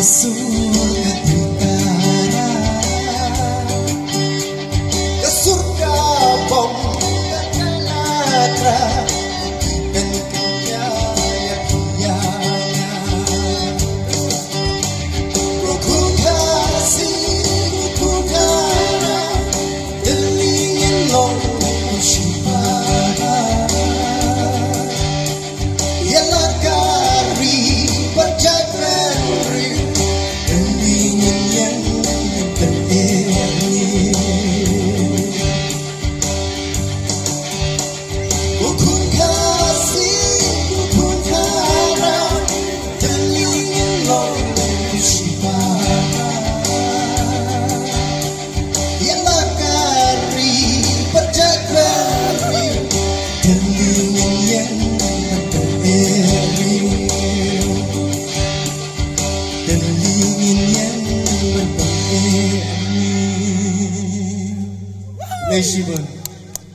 surga utara, ke surga bom Nagara, dan kenyang-kenyang. Ku kasih, ku harap, delingin long syibara, ialah kari berjalan delingin yang berdiri. Ku kasih, ku harap, delingin long syibara, ialah kari berjalan delingin yang berdiri. Delingin yang berdiri. Terima kasih.